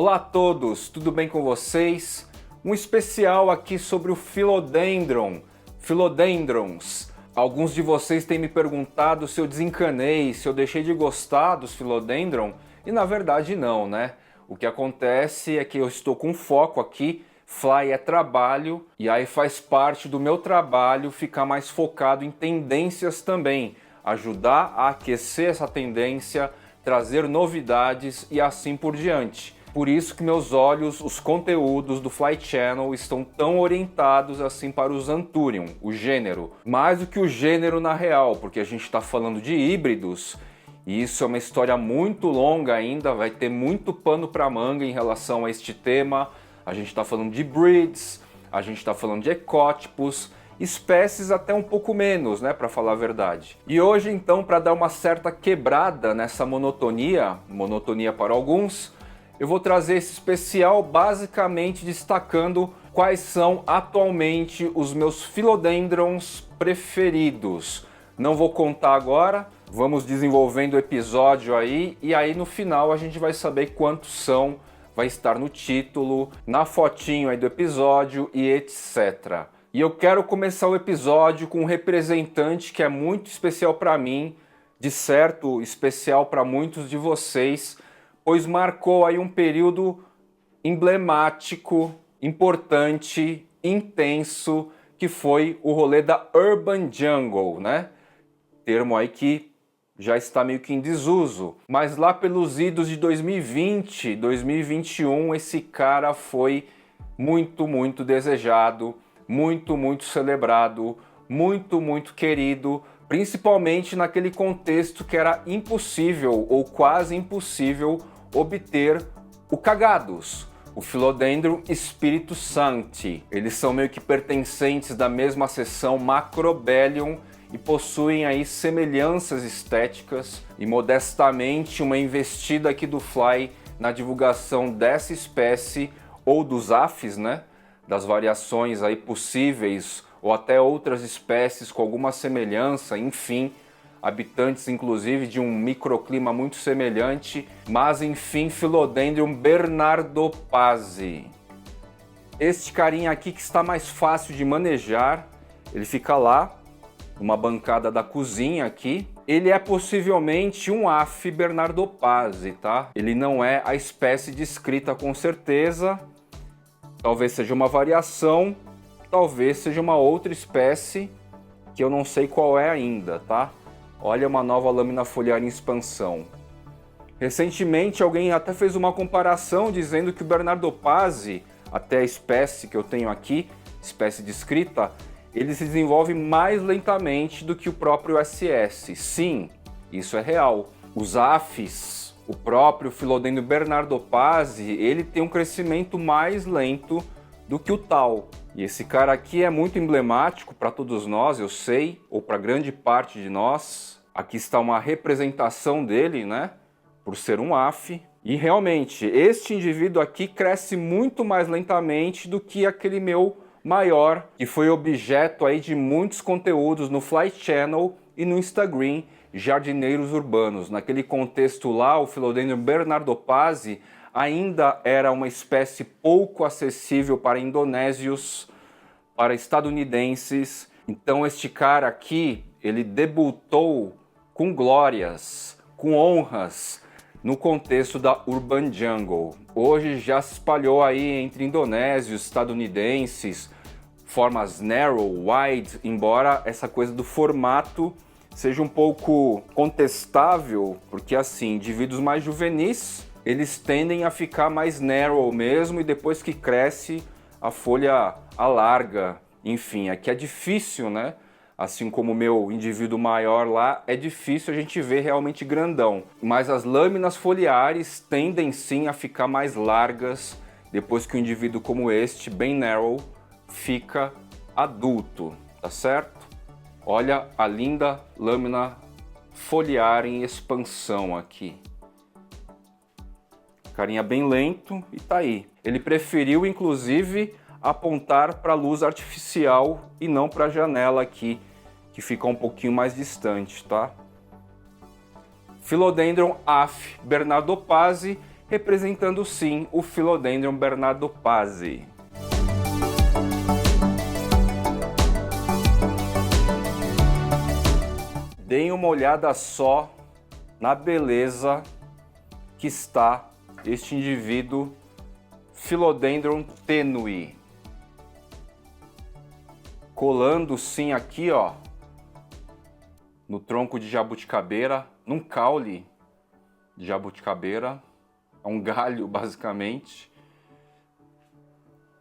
Olá a todos, tudo bem com vocês? Um especial aqui sobre o Philodendron, Philodendrons. Alguns de vocês têm me perguntado se eu desencanei, se eu deixei de gostar dos Philodendron, e na verdade não, né? O que acontece é que eu estou com foco aqui, Fly é trabalho, e aí faz parte do meu trabalho ficar mais focado em tendências também, ajudar a aquecer essa tendência, trazer novidades e assim por diante. Por isso que meus olhos, os conteúdos do Fly Channel estão tão orientados assim para os Anthurium, o gênero. Mais do que o gênero na real, porque a gente está falando de híbridos, e isso é uma história muito longa ainda, vai ter muito pano para manga em relação a este tema. A gente está falando de breeds, a gente está falando de ecótipos, espécies até um pouco menos, né, para falar a verdade. E hoje então, para dar uma certa quebrada nessa monotonia para alguns, eu vou trazer esse especial basicamente destacando quais são atualmente os meus Philodendrons preferidos. Não vou contar agora, vamos desenvolvendo o episódio aí e aí no final a gente vai saber quantos são, vai estar no título, na fotinho aí do episódio e etc. E eu quero começar o episódio com um representante que é muito especial para mim, de certo especial para muitos de vocês, pois marcou aí um período emblemático, importante, intenso, que foi o rolê da Urban Jungle, né? Termo aí que já está meio que em desuso. Mas lá pelos idos de 2020, 2021, esse cara foi muito desejado, muito celebrado, muito querido, principalmente naquele contexto que era impossível ou quase impossível obter o Cagados, o Philodendron Spiritus Sancti. Eles são meio que pertencentes da mesma seção Macrobellium e possuem aí semelhanças estéticas, e modestamente uma investida aqui do Fly na divulgação dessa espécie ou dos AFs, né, das variações aí possíveis ou até outras espécies com alguma semelhança, enfim, habitantes inclusive de um microclima muito semelhante, mas enfim, Philodendron bernardopasi. Este carinha aqui que está mais fácil de manejar, ele fica lá, numa bancada da cozinha aqui. Ele é possivelmente um AF bernardopasi, tá? Ele não é a espécie descrita com certeza, talvez seja uma variação, talvez seja uma outra espécie que eu não sei qual é ainda, tá? Olha, uma nova lâmina foliar em expansão. Recentemente alguém até fez uma comparação dizendo que o bernardopasi, até a espécie que eu tenho aqui, espécie descrita, ele se desenvolve mais lentamente do que o próprio SS. Sim, isso é real. Os AFs, o próprio Philodendron bernardopasi, ele tem um crescimento mais lento do que o tal. E esse cara aqui é muito emblemático para todos nós, eu sei, ou para grande parte de nós. Aqui está uma representação dele, né, por ser um AF. E realmente, este indivíduo aqui cresce muito mais lentamente do que aquele meu maior, que foi objeto aí de muitos conteúdos no Fly Channel e no Instagram, Jardineiros Urbanos. Naquele contexto lá, o Philodendron bernardopasi ainda era uma espécie pouco acessível para indonésios, para estadunidenses. Então este cara aqui, ele debutou com glórias, com honras, no contexto da Urban Jungle. Hoje já se espalhou aí entre indonésios, estadunidenses, formas narrow, wide, embora essa coisa do formato seja um pouco contestável, porque assim, indivíduos mais juvenis, eles tendem a ficar mais narrow mesmo, e depois que cresce, a folha alarga. Enfim, aqui é difícil, né? Assim como o meu indivíduo maior lá, é difícil a gente ver realmente grandão. Mas as lâminas foliares tendem sim a ficar mais largas depois que um indivíduo como este, bem narrow, fica adulto, tá certo? Olha a linda lâmina foliar em expansão aqui. Carinha bem lento e tá aí. Ele preferiu inclusive apontar para a luz artificial e não para a janela aqui, que fica um pouquinho mais distante, tá? Philodendron AF bernardopasi representando sim o Philodendron Bernardo Pazzi. Deem uma olhada só na beleza que está este indivíduo Philodendron tenue. Colando sim aqui, ó, no tronco de jabuticabeira, num caule de jabuticabeira, é um galho basicamente.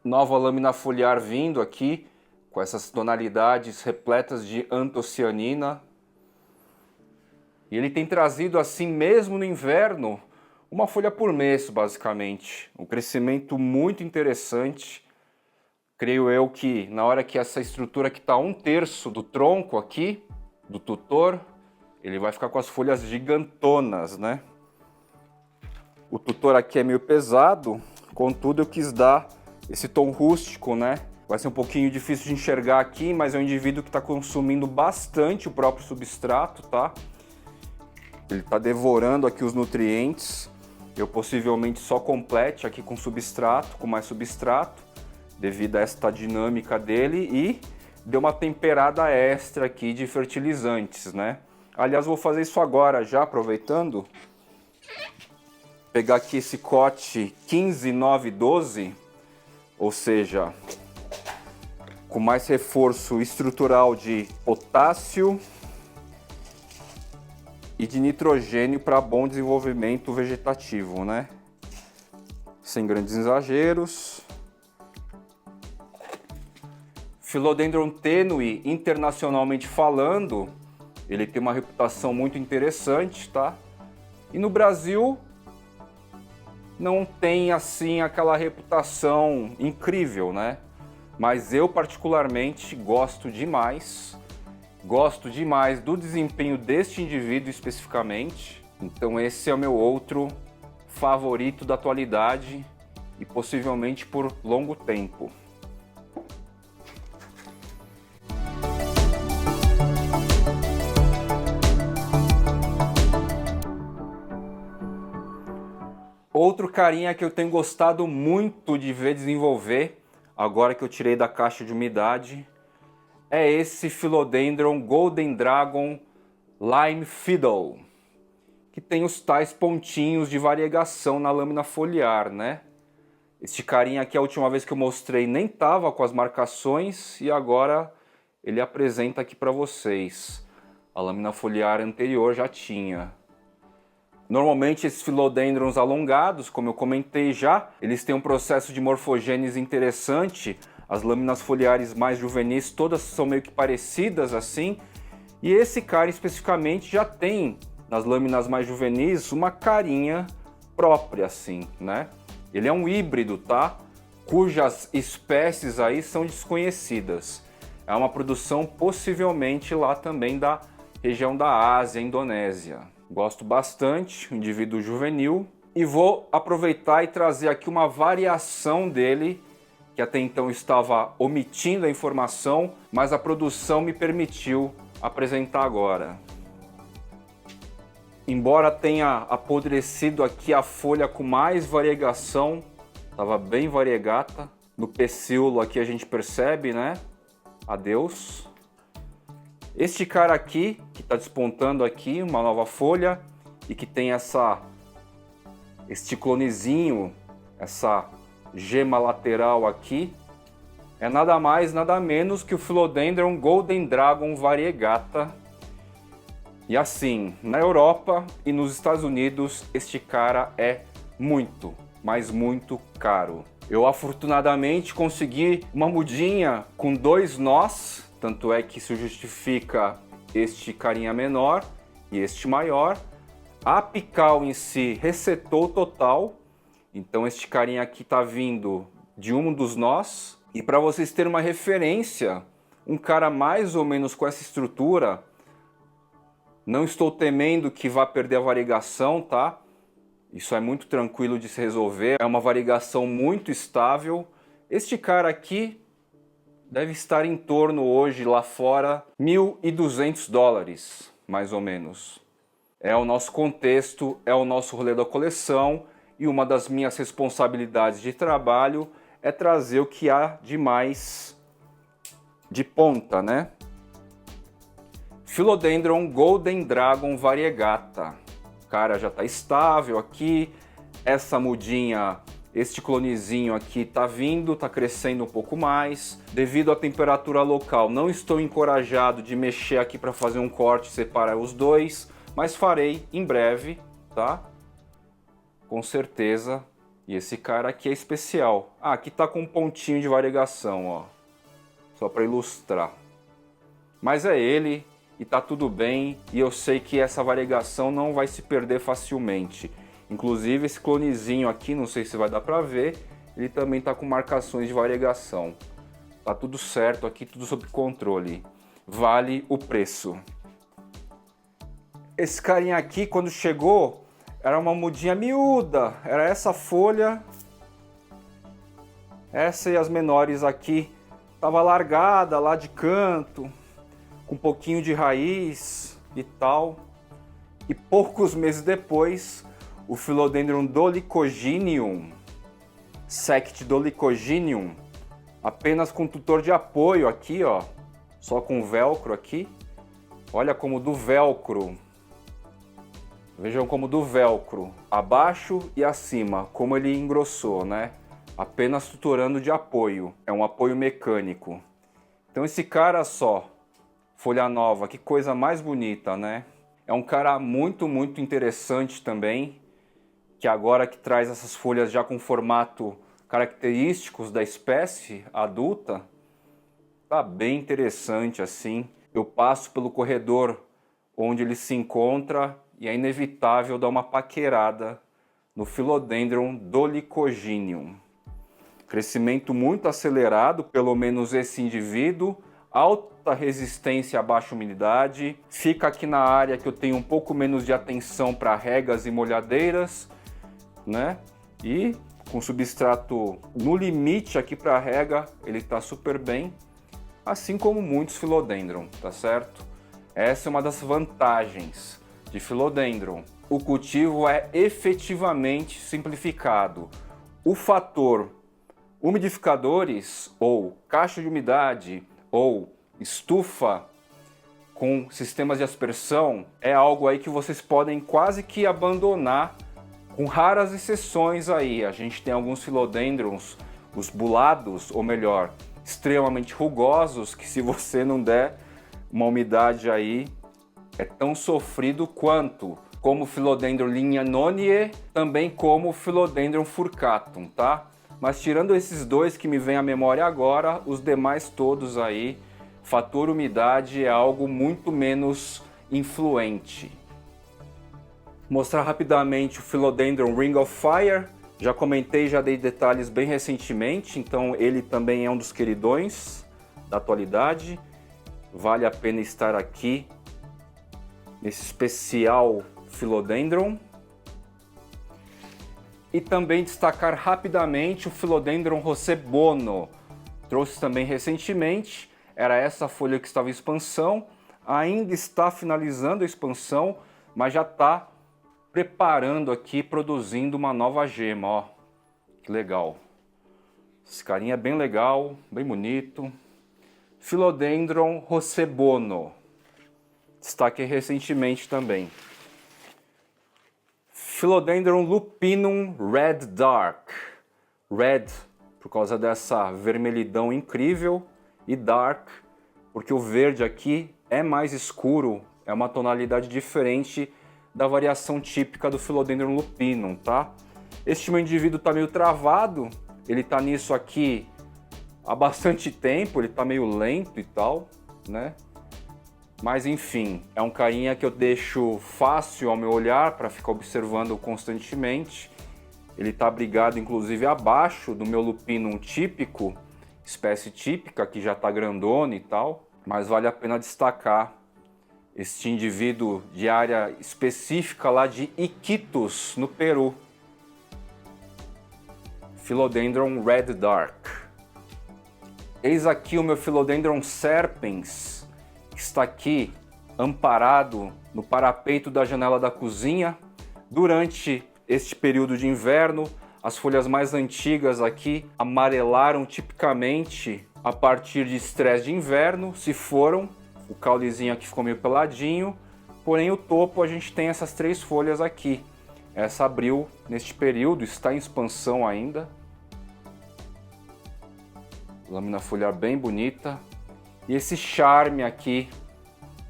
Nova lâmina foliar vindo aqui, com essas tonalidades repletas de antocianina. E ele tem trazido assim, mesmo no inverno, uma folha por mês basicamente. Um crescimento muito interessante. Creio eu que na hora que essa estrutura que está 1/3 do tronco aqui, do tutor, ele vai ficar com as folhas gigantonas, né? O tutor aqui é meio pesado, contudo eu quis dar esse tom rústico, né? Vai ser um pouquinho difícil de enxergar aqui, mas é um indivíduo que está consumindo bastante o próprio substrato, tá? Ele está devorando aqui os nutrientes. Eu possivelmente só complete aqui com substrato, com mais substrato, devido a esta dinâmica dele, e deu uma temperada extra aqui de fertilizantes, né? Aliás, vou fazer isso agora já, aproveitando. Pegar aqui esse cote 15,9,12, ou seja, com mais reforço estrutural de potássio e de nitrogênio para bom desenvolvimento vegetativo, né? Sem grandes exageros. Philodendron tenue, internacionalmente falando, ele tem uma reputação muito interessante, tá? E no Brasil não tem assim aquela reputação incrível, né? Mas eu particularmente gosto demais do desempenho deste indivíduo especificamente. Então esse é o meu outro favorito da atualidade e possivelmente por longo tempo. Outro carinha que eu tenho gostado muito de ver desenvolver, agora que eu tirei da caixa de umidade, é esse Philodendron Golden Dragon Lime Fiddle, que tem os tais pontinhos de variegação na lâmina foliar, né? Este carinha aqui, a última vez que eu mostrei, nem tava com as marcações e agora ele apresenta aqui para vocês. A lâmina foliar anterior já tinha. Normalmente esses Philodendrons alongados, como eu comentei já, eles têm um processo de morfogênese interessante. As lâminas foliares mais juvenis todas são meio que parecidas assim. E esse cara especificamente já tem, nas lâminas mais juvenis, uma carinha própria assim, né? Ele é um híbrido, tá? Cujas espécies aí são desconhecidas. É uma produção possivelmente lá também da região da Ásia, Indonésia. Gosto bastante, um indivíduo juvenil. E vou aproveitar e trazer aqui uma variação dele, que até então estava omitindo a informação, mas a produção me permitiu apresentar agora. Embora tenha apodrecido aqui a folha com mais variegação, estava bem variegata. No pecíolo aqui a gente percebe, né? Adeus. Este cara aqui, que está despontando aqui, uma nova folha, e que tem este clonezinho, essa gema lateral aqui, é nada mais, nada menos que o Philodendron Golden Dragon Variegata. E assim, na Europa e nos Estados Unidos, este cara é muito, mas muito caro. Eu afortunadamente consegui uma mudinha com 2 nós, tanto é que isso justifica este carinha menor e este maior. A apical em si resetou total, então este carinha aqui está vindo de um dos nós. E para vocês terem uma referência, um cara mais ou menos com essa estrutura, não estou temendo que vá perder a variegação, tá? Isso é muito tranquilo de se resolver, é uma variegação muito estável. Este cara aqui deve estar em torno hoje lá fora $1.200, mais ou menos. É o nosso contexto, é o nosso rolê da coleção e uma das minhas responsabilidades de trabalho é trazer o que há de mais de ponta, né? Philodendron Golden Dragon Variegata. Cara, já tá estável aqui. Essa mudinha, este clonezinho aqui tá vindo, tá crescendo um pouco mais. Devido à temperatura local, não estou encorajado de mexer aqui para fazer um corte e separar os dois, mas farei em breve, tá? Com certeza. E esse cara aqui é especial. Ah, aqui tá com um pontinho de variegação, ó. Só para ilustrar. Mas é ele e tá tudo bem. E eu sei que essa variegação não vai se perder facilmente. Inclusive esse clonezinho aqui, não sei se vai dar para ver, ele também tá com marcações de variegação. Tá tudo certo aqui, tudo sob controle. Vale o preço. Esse carinha aqui, quando chegou, era uma mudinha miúda, era essa folha, essa e as menores aqui, tava largada lá de canto, com um pouquinho de raiz e tal. E poucos meses depois, o Philodendron Dolichoginium, sect Dolichoginium, apenas com tutor de apoio aqui, ó, só com velcro aqui. Olha como do velcro. Vejam como do velcro, abaixo e acima, como ele engrossou, né? Apenas tutorando de apoio, é um apoio mecânico. Então esse cara só, folha nova, que coisa mais bonita, né? É um cara muito interessante também, que agora que traz essas folhas já com formato característicos da espécie adulta, tá bem interessante assim. Eu passo pelo corredor onde ele se encontra e é inevitável dar uma paquerada no Philodendron Dolichoginium. Crescimento muito acelerado, pelo menos esse indivíduo, alta resistência à baixa umidade, fica aqui na área que eu tenho um pouco menos de atenção para regas e molhadeiras, né? E com substrato no limite aqui para rega, ele está super bem, assim como muitos Philodendron, tá certo? Essa é uma das vantagens de Philodendron. O cultivo é efetivamente simplificado. O fator umidificadores ou caixa de umidade ou estufa com sistemas de aspersão é algo aí que vocês podem quase que abandonar, com raras exceções aí. A gente tem alguns Philodendrons, os bulados, ou melhor, extremamente rugosos, que se você não der uma umidade aí, é tão sofrido quanto, como o Philodendron linha Nonie, também como o Philodendron furcatum, tá? Mas tirando esses dois que me vem à memória agora, os demais todos aí, fator umidade é algo muito menos influente. Mostrar rapidamente o Philodendron Ring of Fire, já comentei, já dei detalhes bem recentemente, então ele também é um dos queridões da atualidade. Vale a pena estar aqui nesse especial Philodendron. E também destacar rapidamente o Philodendron Rossebono. Trouxe também recentemente, era essa folha que estava em expansão, ainda está finalizando a expansão, mas já está preparando aqui, produzindo uma nova gema, ó. Que legal. Esse carinha é bem legal, bem bonito. Philodendron Rossebono. Destaquei recentemente também. Philodendron Lupinum Red Dark. Red por causa dessa vermelhidão incrível e dark porque o verde aqui é mais escuro, é uma tonalidade diferente da variação típica do Philodendron Lupinum, tá? Este meu indivíduo está meio travado, ele está nisso aqui há bastante tempo, ele está meio lento e tal, né? Mas enfim, é um carinha que eu deixo fácil ao meu olhar para ficar observando constantemente. Ele está abrigado inclusive abaixo do meu Lupinum típico, espécie típica, que já está grandona e tal. Mas vale a pena destacar este indivíduo de área específica lá de Iquitos, no Peru. Philodendron Red Dark. Eis aqui o meu Philodendron Serpens, que está aqui amparado no parapeito da janela da cozinha. Durante este período de inverno. As folhas mais antigas aqui amarelaram tipicamente a partir de estresse de inverno, se foram. O caulezinho aqui ficou meio peladinho, porém o topo a gente tem essas 3 folhas aqui. Essa abriu neste período, está em expansão ainda. Lâmina foliar bem bonita. E esse charme aqui,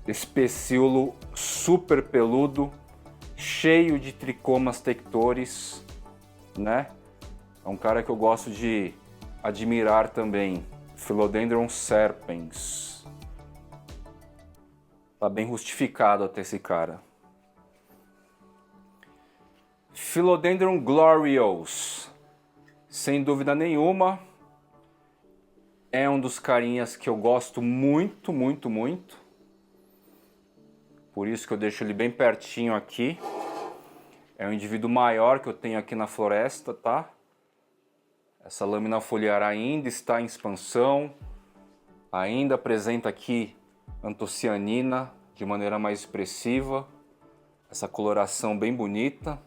esse pecíolo super peludo, cheio de tricomas tectores, né? É um cara que eu gosto de admirar também. Philodendron serpens. Tá bem rustificado até esse cara. Philodendron gloriose. Sem dúvida nenhuma, é um dos carinhas que eu gosto muito, muito, muito. Por isso que eu deixo ele bem pertinho aqui. É o indivíduo maior que eu tenho aqui na floresta, tá? Essa lâmina foliar ainda está em expansão. Ainda apresenta aqui antocianina de maneira mais expressiva. Essa coloração bem bonita.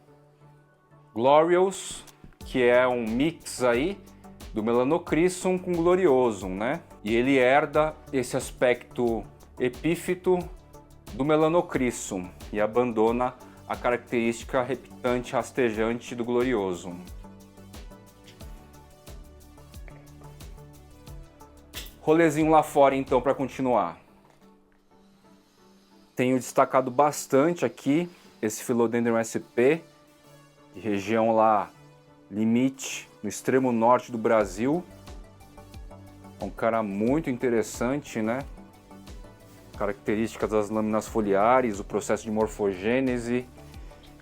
Glorious, que é um mix aí do Melanochrysum com Gloriosum, né? E ele herda esse aspecto epífito do Melanochrysum e abandona a característica reptante rastejante do Gloriosum. Rolezinho lá fora então para continuar. Tenho destacado bastante aqui esse Philodendron SP, de região lá limite, no extremo norte do Brasil. É um cara muito interessante, né? Características das lâminas foliares, o processo de morfogênese,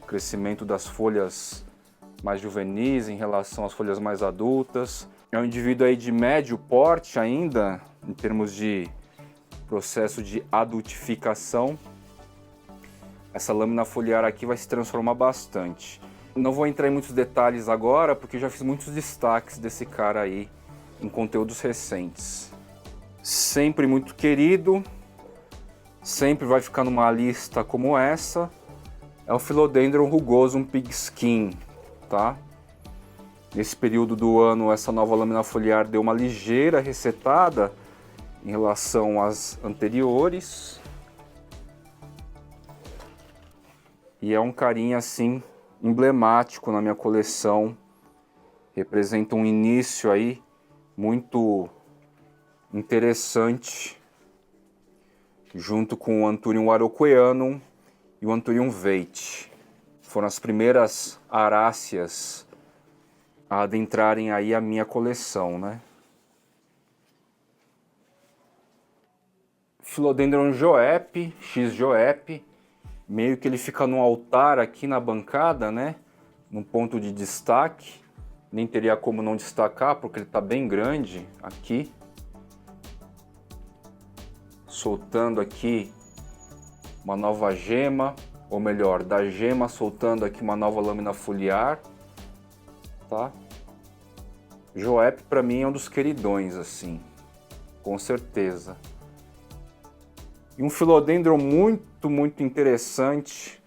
crescimento das folhas mais juvenis em relação às folhas mais adultas. É um indivíduo aí de médio porte ainda, em termos de processo de adultificação. Essa lâmina foliar aqui vai se transformar bastante. Não vou entrar em muitos detalhes agora, porque já fiz muitos destaques desse cara aí em conteúdos recentes. Sempre muito querido, sempre vai ficar numa lista como essa, é o Philodendron rugosum pigskin, tá? Nesse período do ano, essa nova lâmina foliar deu uma ligeira resetada em relação às anteriores. E é um carinha assim emblemático na minha coleção. Representa um início aí muito interessante, junto com o Anthurium araucoianum e o Anthurium veitch. Foram as primeiras aráceas a adentrarem aí a minha coleção, né? Philodendron joep, X joep, meio que ele fica no altar aqui na bancada, né? Num ponto de destaque. Nem teria como não destacar, porque ele está bem grande aqui. Soltando aqui uma nova gema, ou melhor, da gema soltando aqui uma nova lâmina foliar, tá? Joep para mim é um dos queridões, assim, com certeza. E um Philodendron muito, muito interessante,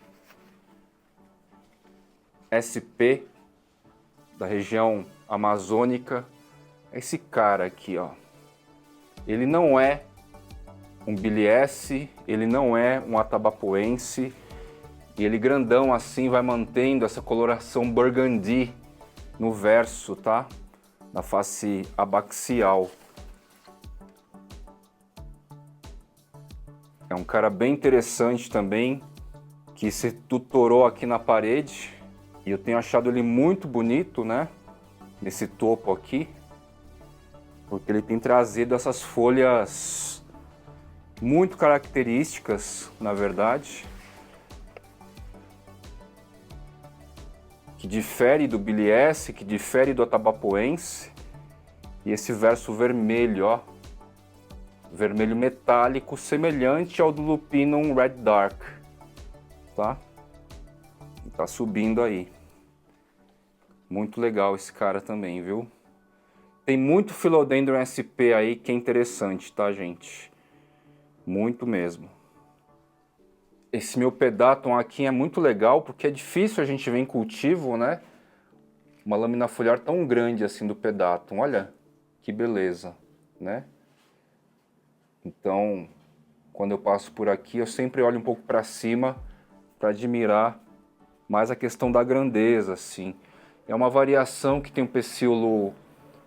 SP, da região amazônica, é esse cara aqui, ó. Ele não é um biliense, ele não é um atabapoense, e ele grandão assim vai mantendo essa coloração burgundy no verso, tá? Na face abaxial. É um cara bem interessante também, que se tutorou aqui na parede, e eu tenho achado ele muito bonito, né? Nesse topo aqui, porque ele tem trazido essas folhas muito características, na verdade, que difere do biliense, que difere do atabapoense. E esse verso vermelho, ó, vermelho metálico, semelhante ao do Lupinum Red Dark, tá? Tá subindo aí. Muito legal esse cara também, viu? Tem muito Philodendron SP aí que é interessante, tá, gente? Muito mesmo. Esse meu Pedatum aqui é muito legal porque é difícil a gente ver em cultivo, né? Uma lâmina foliar tão grande assim do Pedatum. Olha que beleza, né? Então, quando eu passo por aqui, eu sempre olho um pouco para cima para admirar mais a questão da grandeza, assim. É uma variação que tem um pecíolo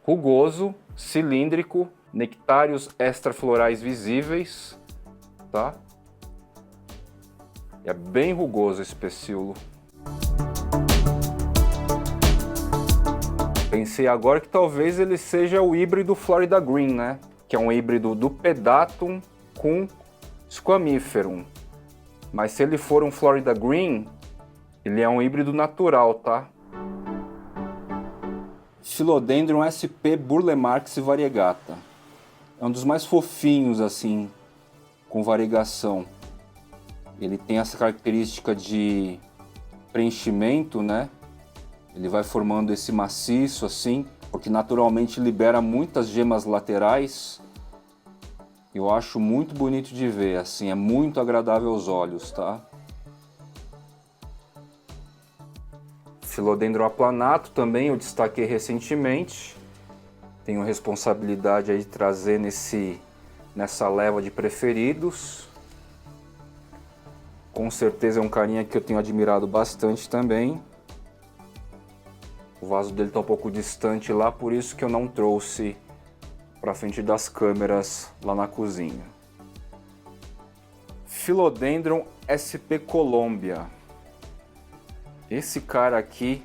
rugoso, cilíndrico, nectários extraflorais visíveis, tá? É bem rugoso esse pecíolo. Pensei agora que talvez ele seja o híbrido Florida Green, né? Que é um híbrido do Pedatum com Squamiferum. Mas se ele for um Florida Green, ele é um híbrido natural, tá? Philodendron sp Burle-Marx variegata. É um dos mais fofinhos, assim, com variegação. Ele tem essa característica de preenchimento, né? Ele vai formando esse maciço, assim, porque naturalmente libera muitas gemas laterais. Eu acho muito bonito de ver, assim, é muito agradável aos olhos, tá? Philodendron aplanato também eu destaquei recentemente. Tenho responsabilidade aí de trazer nessa leva de preferidos. Com certeza é um carinha que eu tenho admirado bastante também. O vaso dele está um pouco distante lá, por isso que eu não trouxe para frente das câmeras lá na cozinha. Philodendron sp Colombia. Esse cara aqui,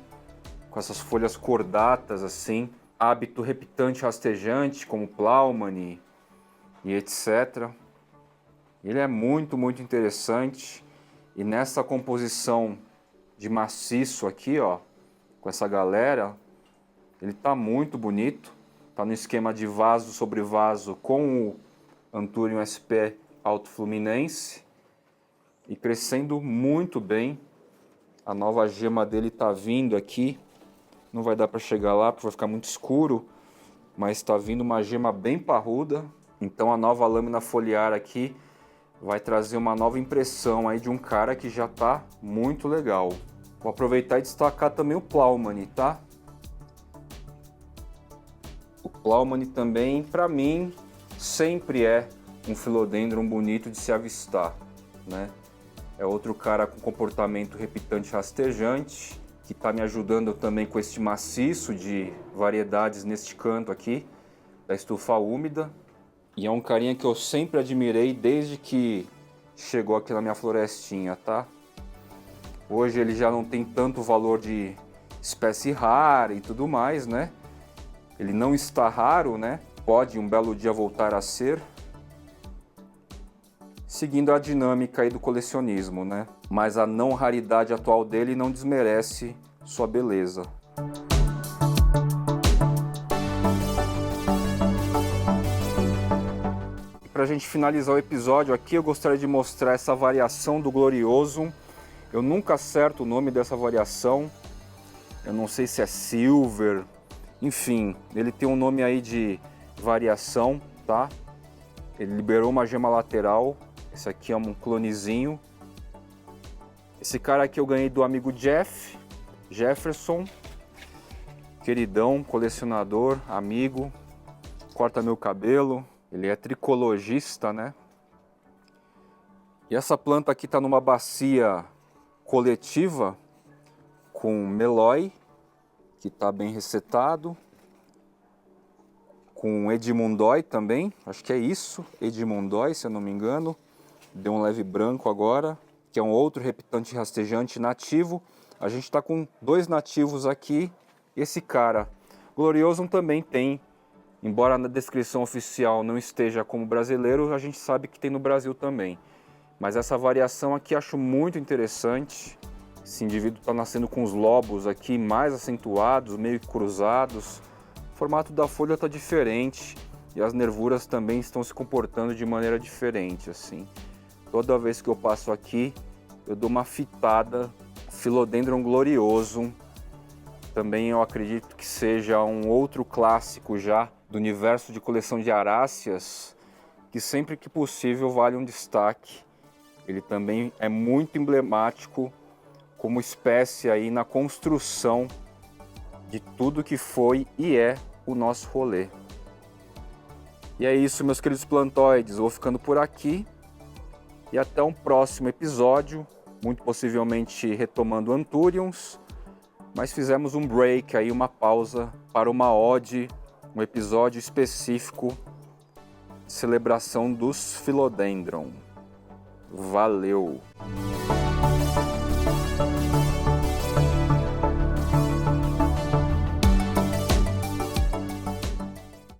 com essas folhas cordatas assim, hábito reptante rastejante, como Plaumani e etc. Ele é muito interessante. E nessa composição de maciço aqui, ó, com essa galera, ele tá muito bonito. Tá no esquema de vaso sobre vaso com o Anthurium sp Alto Fluminense. E crescendo muito bem. A nova gema dele tá vindo aqui. Não vai dar para chegar lá porque vai ficar muito escuro. Mas está vindo uma gema bem parruda. Então a nova lâmina foliar aqui vai trazer uma nova impressão aí de um cara que já tá muito legal. Vou aproveitar e destacar também o Plaumani, tá? O Plaumani também, para mim, sempre é um Philodendron bonito de se avistar, né? É outro cara com comportamento reptante rastejante, que está me ajudando também com este maciço de variedades neste canto aqui, da estufa úmida. E é um carinha que eu sempre admirei desde que chegou aqui na minha florestinha, tá? Hoje ele já não tem tanto valor de espécie rara e tudo mais, né? Ele não está raro, né? Pode um belo dia voltar a ser. Seguindo a dinâmica aí do colecionismo, né? Mas a não raridade atual dele não desmerece sua beleza. E pra gente finalizar o episódio aqui, eu gostaria de mostrar essa variação do Gloriosum. Eu nunca acerto o nome dessa variação. Eu não sei se é Silver. Enfim, ele tem um nome aí de variação, tá? Ele liberou uma gema lateral. Esse aqui é um clonezinho. Esse cara aqui eu ganhei do amigo Jefferson. Queridão, colecionador, amigo. Corta meu cabelo. Ele é tricologista, né? E essa planta aqui está numa bacia coletiva com Meloy, que está bem recetado. Com Edmundoi também, acho que é isso, Edmundoi, se eu não me engano. Deu um leve branco agora, que é um outro reptante rastejante nativo. A gente está com dois nativos aqui. Esse cara, Gloriosum, também tem, embora na descrição oficial não esteja como brasileiro, a gente sabe que tem no Brasil também. Mas essa variação aqui acho muito interessante. Esse indivíduo está nascendo com os lobos aqui mais acentuados, meio cruzados. O formato da folha está diferente e as nervuras também estão se comportando de maneira diferente, assim. Toda vez que eu passo aqui, eu dou uma fitada. Philodendron Gloriosum. Também eu acredito que seja um outro clássico já do universo de coleção de aráceas, que sempre que possível vale um destaque Ele também é muito emblemático como espécie aí na construção de tudo que foi e é o nosso rolê. E é isso, meus queridos plantoides, vou ficando por aqui e até um próximo episódio, muito possivelmente retomando Anthuriums, mas fizemos um break aí, uma pausa para uma ode, um episódio específico de celebração dos Philodendron. Valeu!